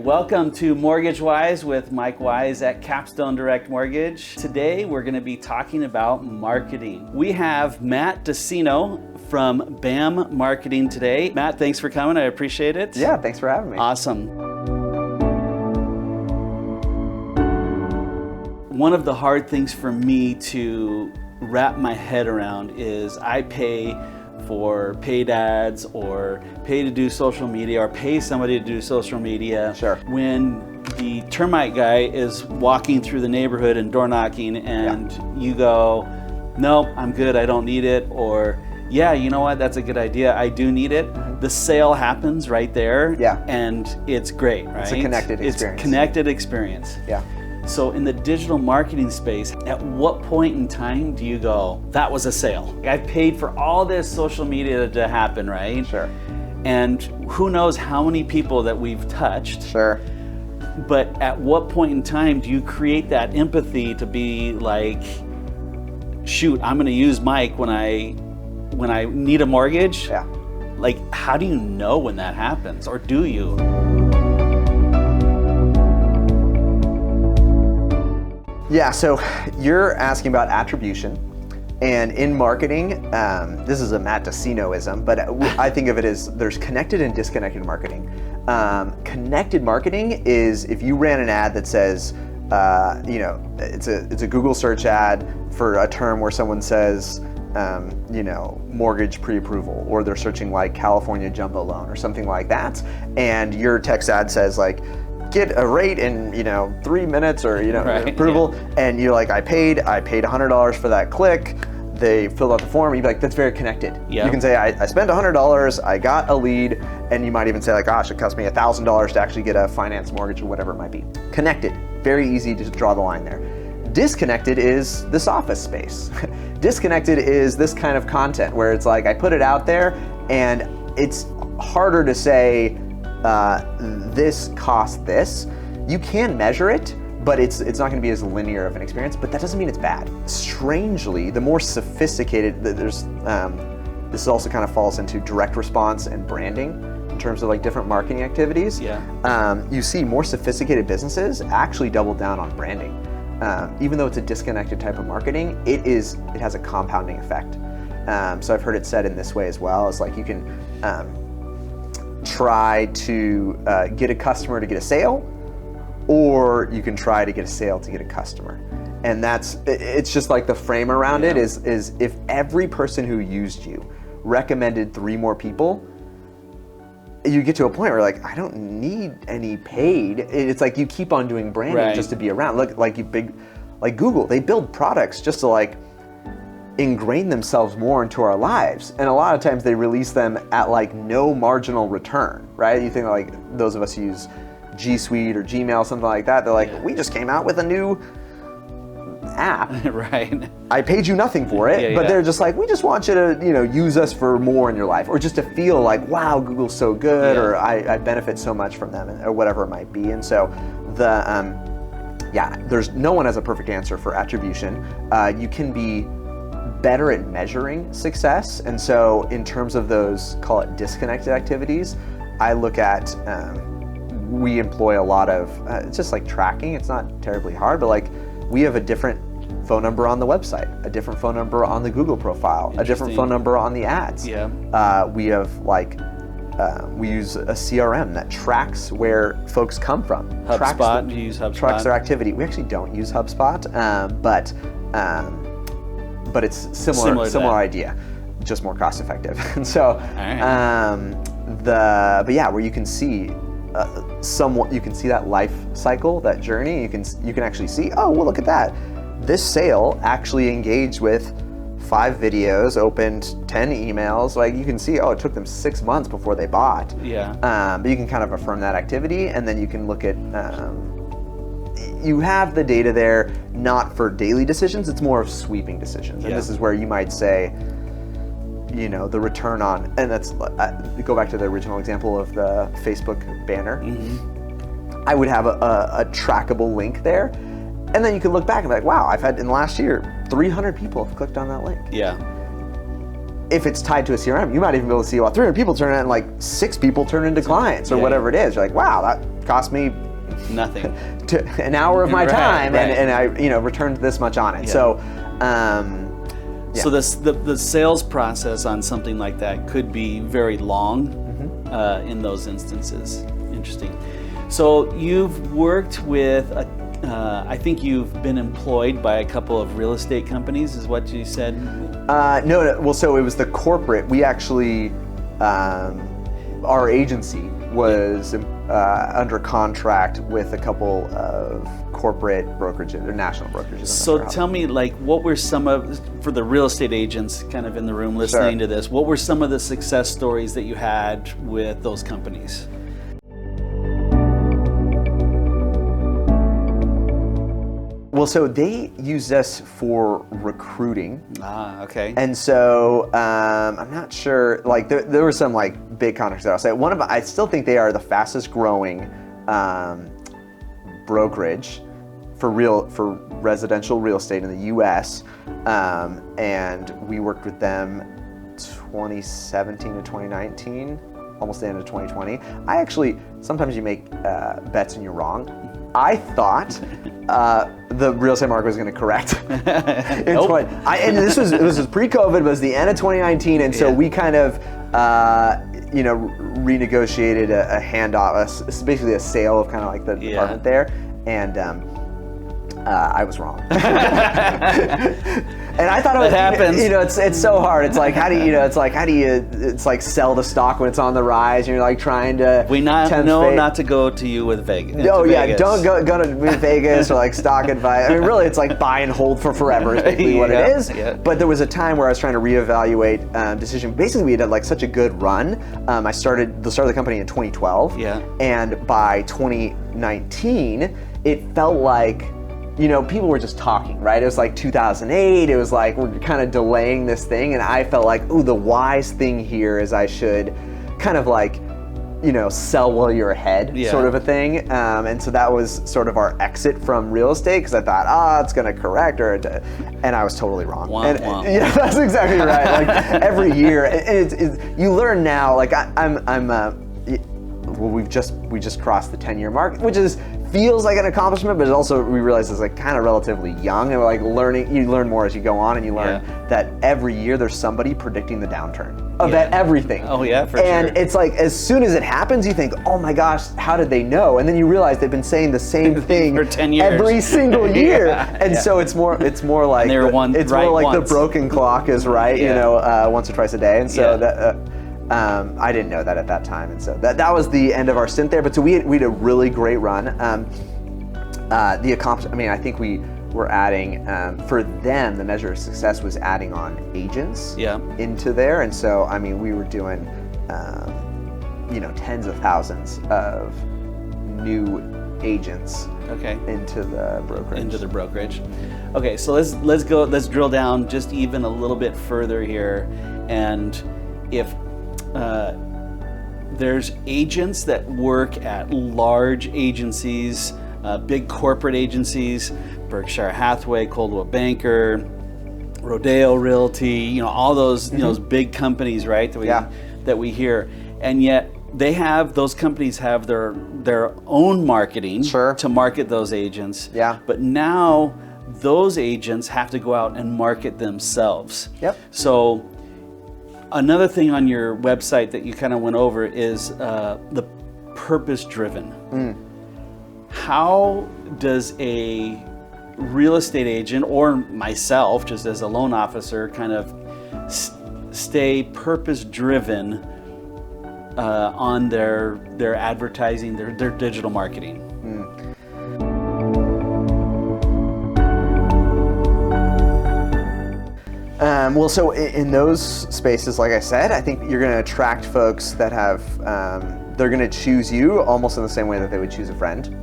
Welcome to Mortgage Wise with Mike Wise at Capstone Direct Mortgage. Today we're going to be talking about marketing. We have Matt Deseno from BAM Marketing today. Matt, thanks for coming. I appreciate it. Yeah, thanks for having me. Awesome. One of the hard things for me to wrap my head around is I pay for paid ads or pay to do social media or pay somebody to do social media. Sure. When the termite guy is walking through the neighborhood and door knocking and you go, nope, I'm good, I don't need it, or yeah, you know what, that's a good idea, I do need it. The sale happens right there and it's great, right? It's a connected experience. It's a connected experience. Yeah. So in the digital marketing space, at what point in time do you go, that was a sale? I've paid for all this social media to happen, right? Sure. And who knows how many people that we've touched. Sure. But at what point in time do you create that empathy to be like, shoot, I'm gonna use Mike when I need a mortgage? Yeah. Like, how do you know when that happens, or do you? Yeah, so you're asking about attribution, and in marketing, this is a Matt Deseno-ism, but I think of it as there's connected and disconnected marketing. Connected marketing is if you ran an ad that says, it's a Google search ad for a term where someone says, mortgage pre-approval, or they're searching like California jumbo loan or something like that, and your text ad says like, get a rate in 3 minutes or approval, and you're like, I paid $100 for that click. They filled out the form. You'd be like, that's very connected. You can say, I spent $100, I got a lead, and you might even say like, gosh, it cost me $1,000 to actually get a finance mortgage or whatever it might be. Connected, very easy to draw the line there. Disconnected is this office space. Disconnected is this kind of content where it's like, I put it out there and it's harder to say, this cost this. You can measure it, but it's not going to be as linear of an experience, but that doesn't mean it's bad. Strangely, the more sophisticated, this also kind of falls into direct response and branding in terms of like different marketing activities. You see more sophisticated businesses actually double down on branding. Even though it's a disconnected type of marketing, it has a compounding effect. So I've heard it said in this way as well, it's like you can try to get a customer to get a sale, or you can try to get a sale to get a customer. And it's just like the frame around it is if every person who used you recommended 3 more people, you get to a point where like, I don't need any paid. It's like you keep on doing branding just to be around. Look, like Google, they build products just to like ingrain themselves more into our lives, and a lot of times they release them at like no marginal return, right? You think like those of us who use G Suite or Gmail, something like that, they're like, we just came out with a new app. Right. I paid you nothing for it, but they're just like, we just want you to use us for more in your life, or just to feel like, wow, Google's so good, or I benefit so much from them, or whatever it might be. And so there's no one has a perfect answer for attribution. You can be better at measuring success. And so in terms of those, call it disconnected activities, I look at, we employ a lot of, it's just like tracking. It's not terribly hard, but like we have a different phone number on the website, a different phone number on the Google profile, a different phone number on the ads. We have like, we use a CRM that tracks where folks come from. HubSpot, do you use HubSpot? Tracks their activity. We actually don't use HubSpot, but it's similar idea, just more cost effective. And so, where you can see somewhat, you can see that life cycle, that journey. You can actually see, oh, well, look at that. This sale actually engaged with 5 videos, opened 10 emails. Like you can see, oh, it took them 6 months before they bought. But you can kind of affirm that activity, and then you can look at. You have the data there, not for daily decisions, it's more of sweeping decisions. And this is where you might say, the return on, and that's, go back to the original example of the Facebook banner. I would have a trackable link there, and then you can look back and be like, wow, I've had in the last year, 300 people have clicked on that link. If it's tied to a CRM, you might even be able to see, well, 300 people turn in, and like 6 people turn into clients or whatever it is. You're like, wow, that cost me nothing. An hour of my time, right. and I returned this much on it. Yeah. So. So the sales process on something like that could be very long in those instances. Interesting. So you've worked with, I think you've been employed by a couple of real estate companies, is what you said? No. Well, so it was the corporate. We actually, our agency was under contract with a couple of corporate brokerages or national brokerages. So tell me, like, what were some of, for the real estate agents kind of in the room listening to this, what were some of the success stories that you had with those companies? Well, so they used us for recruiting. Okay. And so I'm not sure, like there were some like big contracts that I'll say. I still think they are the fastest growing brokerage for residential real estate in the US. And we worked with them 2017 to 2019, almost the end of 2020. Sometimes you make bets and you're wrong. I thought the real estate market was going to correct. Nope. And this was pre-COVID, but it was the end of 2019, and so we kind of renegotiated a handoff. It's basically a sale of kind of like the department there, and I was wrong. And I thought it was, happens. It's so hard. It's like how do you sell the stock when it's on the rise, and you're like trying to. We know not to go to you with Vegas. No, yeah, don't go to Vegas or like stock advice. I mean, really, it's like buy and hold for forever is basically what it is. Yeah. But there was a time where I was trying to reevaluate decision. Basically, we had like such a good run. I started the company in 2012. Yeah. And by 2019, it felt like, people were just talking, right? It was like 2008. It was like we're kind of delaying this thing, and I felt like, the wise thing here is I should kind of like, sell while you're ahead, sort of a thing. And so that was sort of our exit from real estate, because I thought, it's going to correct, and I was totally wrong. Womp, womp. Yeah, that's exactly right. Like every year, you learn now. Like we just crossed the 10-year mark, which feels like an accomplishment, but we realize it's like kind of relatively young, and we're like learning. You learn more as you go on, and you learn that every year there's somebody predicting the downturn of everything. Oh yeah, for sure. And it's like as soon as it happens, you think, oh my gosh, how did they know? And then you realize they've been saying the same thing for 10 years every single year. So it's more like the broken clock is right, once or twice a day, and so that. I didn't know that at that time, and so that was the end of our stint there. But so we had a really great run. The accomplishment. I mean, I think we were adding for them. The measure of success was adding on agents into there, and so I mean, we were doing tens of thousands of new agents into the brokerage. Okay, so let's drill down just even a little bit further here, and if there's agents that work at large agencies, big corporate agencies, Berkshire Hathaway, Coldwell Banker, Rodeo Realty, all those those big companies, right? That we hear, and yet those companies have their own marketing to market those agents. Yeah. But now those agents have to go out and market themselves. Yep. So another thing on your website that you kind of went over is the purpose-driven. How does a real estate agent, or myself, just as a loan officer, kind of stay purpose-driven on their advertising, their digital marketing? Well, so in those spaces, like I said, I think you're going to attract folks that have, they're going to choose you almost in the same way that they would choose a friend.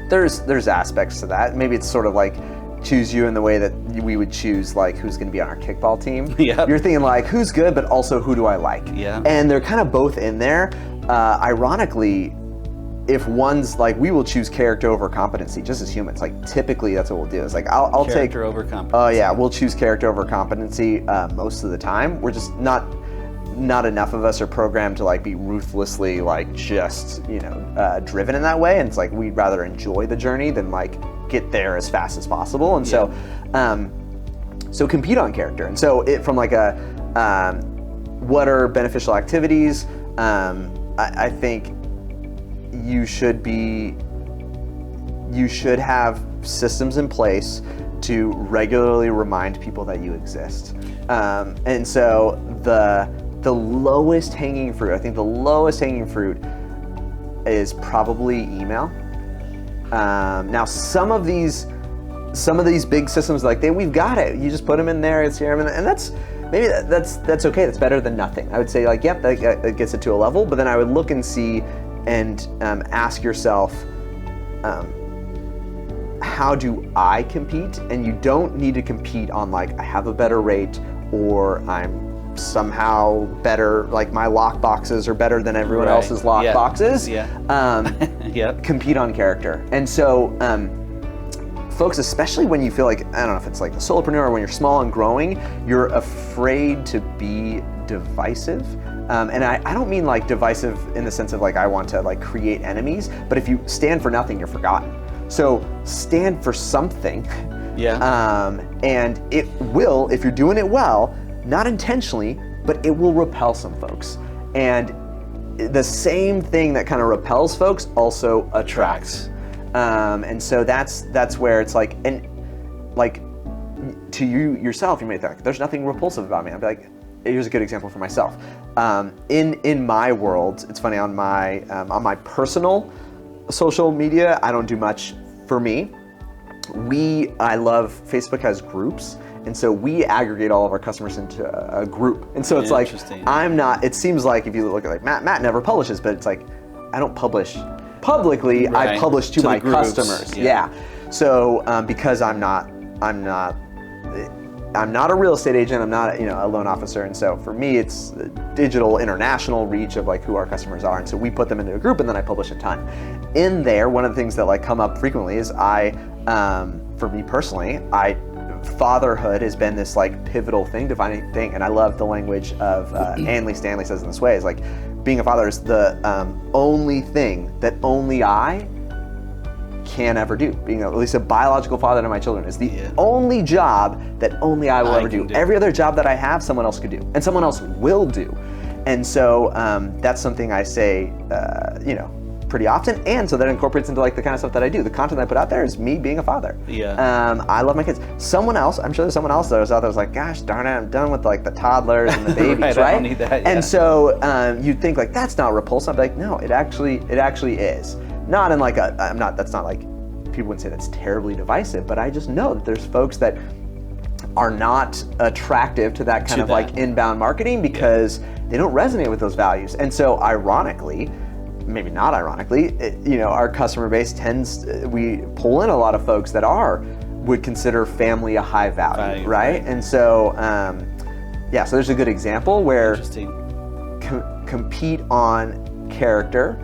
There's aspects to that. Maybe it's sort of like choose you in the way that we would choose like who's going to be on our kickball team. You're thinking like who's good, but also who do I like? And they're kind of both in there. Ironically, if one's like, we will choose character over competency, just as humans. Like typically, that's what we'll do. It's like I'll take character over competency. Oh yeah, we'll choose character over competency most of the time. We're just not. not enough of us are programmed to like be ruthlessly like just, you know, driven in that way. And it's like, we'd rather enjoy the journey than like get there as fast as possible. And so compete on character. And so it from like a, what are beneficial activities? I think you should have systems in place to regularly remind people that you exist. And so the lowest hanging fruit, I think the lowest hanging fruit is probably email. Now some of these big systems like we've got it. You just put them in there, it's here, and that's okay. That's better than nothing. I would say like, yep, that gets it to a level. But then I would look and see and ask yourself, how do I compete? And you don't need to compete on like, I have a better rate or I'm somehow better, like my lock boxes are better than everyone else's lock boxes. Compete on character. And so folks, especially when you feel like, I don't know if it's like a solopreneur or when you're small and growing, you're afraid to be divisive. And I don't mean like divisive in the sense of like I want to like create enemies, but if you stand for nothing, you're forgotten. So stand for something. And it will, if you're doing it well, not intentionally, but it will repel some folks. And the same thing that kind of repels folks also attracts. And so that's where it's like, and like to you yourself, you may think there's nothing repulsive about me. I'd be like, here's a good example for myself. In my world, it's funny, on my personal social media, I don't do much for me. I love, Facebook has groups, and so we aggregate all of our customers into a group. And so it's like, it seems like if you look at like Matt never publishes, but it's like, I don't publish publicly, I publish to my customers. So because I'm not a real estate agent, I'm not a loan officer, and so for me it's digital international reach of like who our customers are, and so we put them into a group and then I publish a ton. In there, one of the things that like come up frequently is for me personally, fatherhood has been this like pivotal thing, defining thing, and I love the language of Andy Stanley says in this way, is like being a father is the only thing that only I can ever do. Being at least a biological father to my children is the only job that only I will ever do. Every other job that I have, someone else could do, and someone else will do. And so that's something I say, pretty often, and so that incorporates into like the kind of stuff that I do. The content I put out there is me being a father. I love my kids. Someone else, I'm sure there's someone else that was out there was like, gosh darn it, I'm done with like the toddlers and the babies, I don't need that, And so you'd think like that's not repulsive. I'm like, no, it actually is. Not in like that's not like, people wouldn't say that's terribly divisive, but I just know that there's folks that are not attractive to that kind of like inbound marketing because they don't resonate with those values. And so ironically, maybe not ironically, our customer base we pull in a lot of folks that would consider family a high value, right? And so, so there's a good example where compete on character.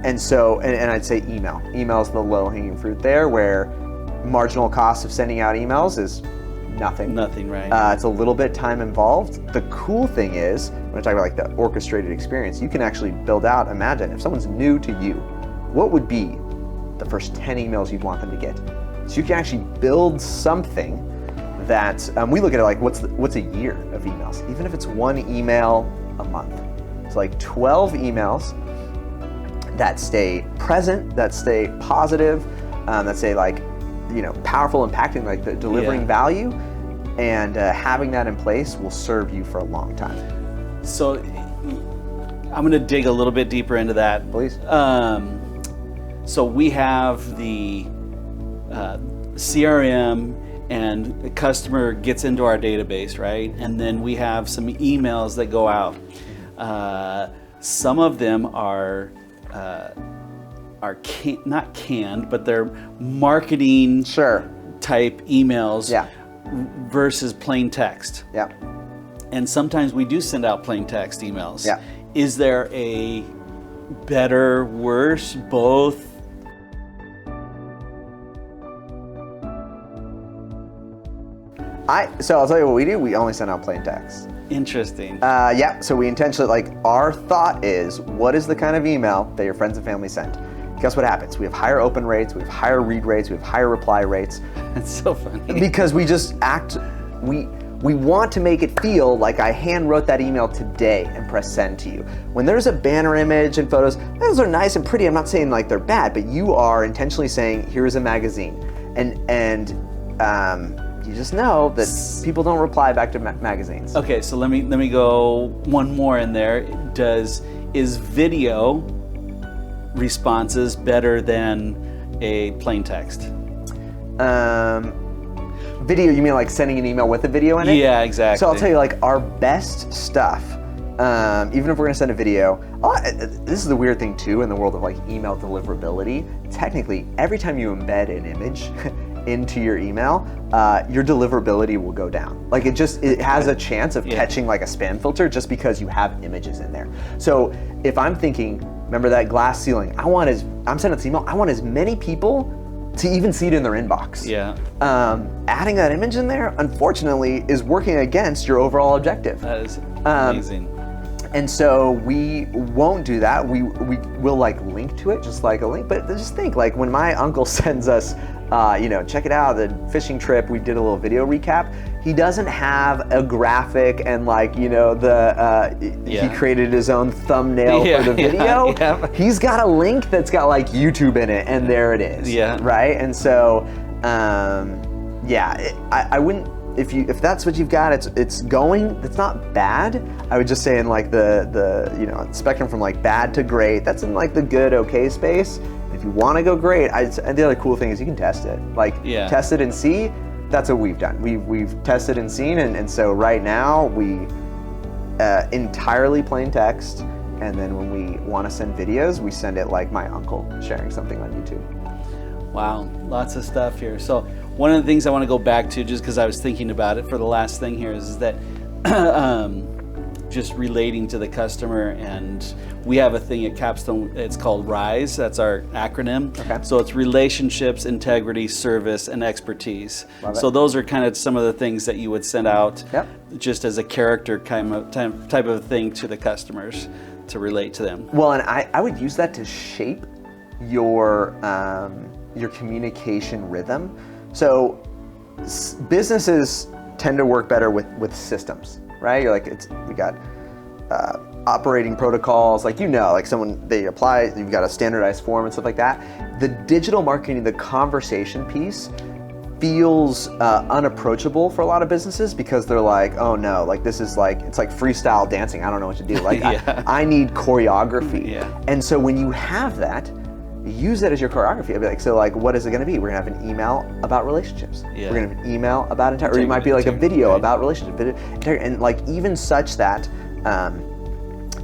And so, and I'd say email. Email is the low-hanging fruit there, where marginal cost of sending out emails is nothing. Nothing, right. It's a little bit time involved. The cool thing is, when I talk about like the orchestrated experience, you can actually build out, imagine, if someone's new to you, what would be the first 10 emails you'd want them to get? So you can actually build something that, we look at it like, what's a year of emails? Even if it's one email a month. It's like 12 emails that stay present, that stay positive, that stay like, powerful, impacting, like the delivering value, and having that in place will serve you for a long time. So I'm going to dig a little bit deeper into that. Please. So we have the CRM, and the customer gets into our database, right? And then we have some emails that go out. Some of them are not canned, but they're marketing type emails versus plain text. And sometimes we do send out plain text emails. Is there a better, worse, both? So I'll tell you what we do. We only send out plain text. Interesting. Yeah, so we intentionally, like, our thought is, what is the kind of email that your friends and family send? Guess what happens? We have higher open rates, we have higher read rates, we have higher reply rates. That's so funny. Because we just we want to make it feel like I hand wrote that email today and press send to you. When there's a banner image and photos, those are nice and pretty. I'm not saying like they're bad, but you are intentionally saying, here's a magazine. And you just know that people don't reply back to magazines. Okay, so let me go one more in there. Is video responses better than a plain text? Video, you mean like sending an email with a video in it? Yeah, exactly. So I'll tell you, like, our best stuff, even if we're gonna send a video, this is the weird thing too in the world of like email deliverability. Technically, every time you embed an image into your email, your deliverability will go down. Like it has a chance of catching like a spam filter just because you have images in there. So if I'm thinking, remember that glass ceiling, I'm sending this email, I want as many people to even see it in their inbox. Yeah. Adding that image in there, unfortunately, is working against your overall objective. That is amazing. And so we won't do that. We will like link to it, just like a link. But just think, like when my uncle sends us, check it out, the fishing trip, we did a little video recap. He doesn't have a graphic and like, he created his own thumbnail for the video. Yeah. He's got a link that's got like YouTube in it, and there it is. Yeah. Right? And so, I wouldn't, if that's what you've got, it's not bad. I would just say in like the spectrum from like bad to great, that's in like the good, okay space. If you want to go great, and the other cool thing is you can test it. Test it and see. That's what we've done. We've tested and seen, and so right now we entirely plain text, and then when we want to send videos, we send it like my uncle sharing something on YouTube. Wow, lots of stuff here. So one of the things I want to go back to, just because I was thinking about it for the last thing here, is that just relating to the customer, and we have a thing at Capstone, it's called RISE, that's our acronym. Okay. So it's relationships, integrity, service, and expertise. Love it. So those are kind of some of the things that you would send out Yep. just as a character type of thing to the customers to relate to them. Well, and I would use that to shape your communication rhythm. So businesses tend to work better with systems, right? You're like, we got operating protocols, like they apply, you've got a standardized form and stuff like that. The digital marketing, the conversation piece feels unapproachable for a lot of businesses because they're like, oh no, like this is like, it's like freestyle dancing. I don't know what to do. Like I need choreography. Yeah. And so when you have that, use that as your choreography. I'd be like, so like, what is it going to be? We're going to have an email about relationships. Yeah. We're going to have an email about integrity. Or it might be like a video about relationships. And like even such that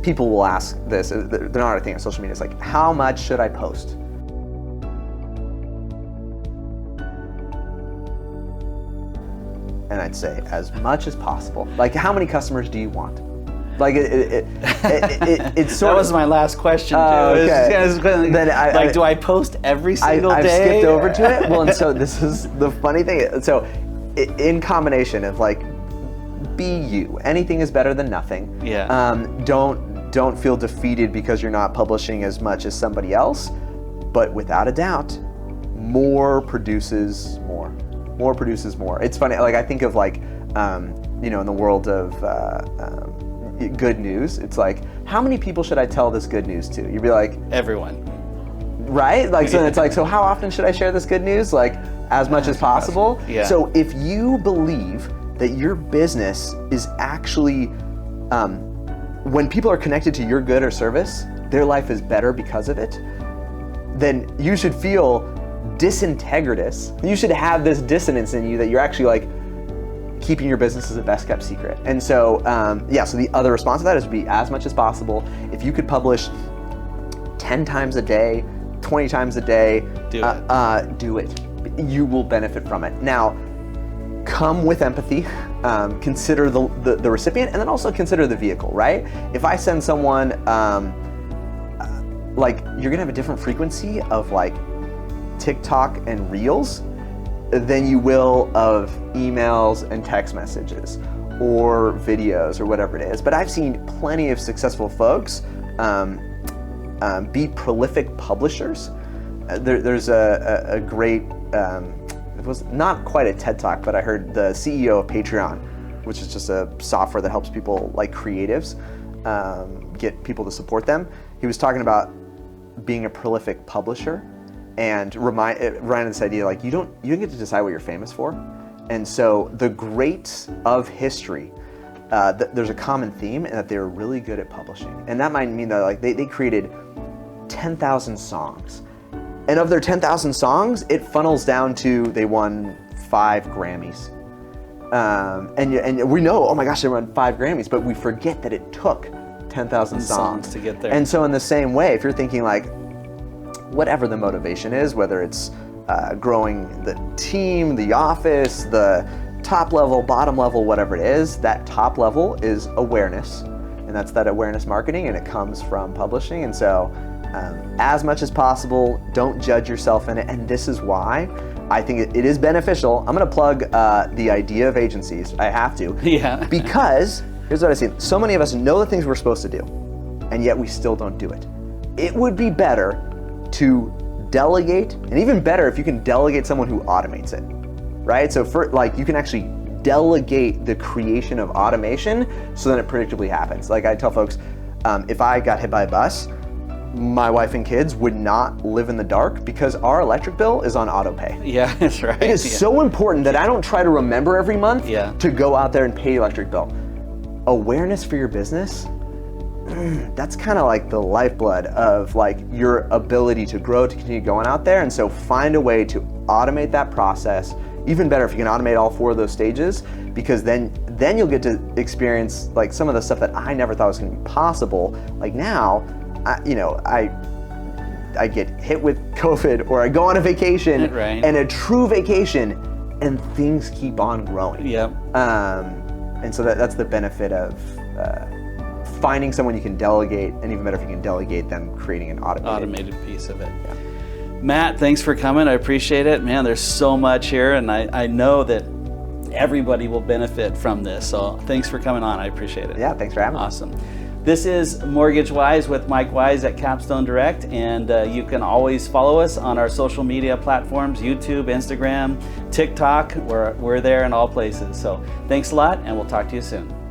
people will ask this, they're not a thing on social media. It's like, how much should I post? And I'd say as much as possible. Like, how many customers do you want? Like it's sort that was my last question too. Okay. Then do I post every single day? I've skipped over to it. Well, and so this is the funny thing. So, in combination of like, be you. Anything is better than nothing. Yeah. Don't feel defeated because you're not publishing as much as somebody else. But without a doubt, more produces more. More produces more. It's funny. Like I think of like, in the world of good news, it's like, how many people should I tell this good news to? You'd be like, everyone. Right? Like, so it's like, so how often should I share this good news? Like, as much as possible. Yeah. So if you believe that your business is actually, when people are connected to your good or service, their life is better because of it, then you should feel disintegritous. You should have this dissonance in you that you're actually like, keeping your business as a best kept secret. And so, so the other response to that is be as much as possible. If you could publish 10 times a day, 20 times a day, do it. You will benefit from it. Now, come with empathy, consider the recipient, and then also consider the vehicle, right? If I send someone, you're gonna have a different frequency of like TikTok and Reels. than you will of emails and text messages or videos or whatever it is. But I've seen plenty of successful folks be prolific publishers. There's a great, it was not quite a TED Talk, but I heard the CEO of Patreon, which is just a software that helps people like creatives get people to support them. He was talking about being a prolific publisher and reminded this idea like you don't get to decide what you're famous for. And so the greats of history, there's a common theme in that they're really good at publishing. And that might mean that like they created 10,000 songs. And of their 10,000 songs, it funnels down to they won 5 Grammys. And we know, oh my gosh, they won 5 Grammys, but we forget that it took 10,000 songs to get there. And so in the same way, if you're thinking like, whatever the motivation is, whether it's growing the team, the office, the top level, bottom level, whatever it is, that top level is awareness. And that's that awareness marketing, and it comes from publishing. And so as much as possible, don't judge yourself in it. And this is why I think it is beneficial. I'm gonna plug the idea of agencies. I have to. Yeah. Because here's what I see. So many of us know the things we're supposed to do, and yet we still don't do it. It would be better to delegate, and even better if you can delegate someone who automates it, right? So for like, you can actually delegate the creation of automation so that it predictably happens. Like I tell folks, if I got hit by a bus, my wife and kids would not live in the dark because our electric bill is on auto pay. Yeah, that's right. It is so important that I don't try to remember every month to go out there and pay the electric bill. Awareness for your business, that's kind of like the lifeblood of like your ability to grow, to continue going out there. And so find a way to automate that process. Even better if you can automate all 4 of those stages, because then you'll get to experience like some of the stuff that I never thought was going to be possible. Like now, I get hit with COVID, or I go on a vacation, right. And a true vacation, and things keep on growing. Yep. And so that's the benefit of finding someone you can delegate, and even better if you can delegate them creating an automated piece of it. Yeah. Matt, thanks for coming. I appreciate it. Man, there's so much here, and I know that everybody will benefit from this. So thanks for coming on. I appreciate it. Yeah, thanks for having me. Awesome. This is Mortgage Wise with Mike Wise at Capstone Direct, and you can always follow us on our social media platforms, YouTube, Instagram, TikTok. We're there in all places. So thanks a lot, and we'll talk to you soon.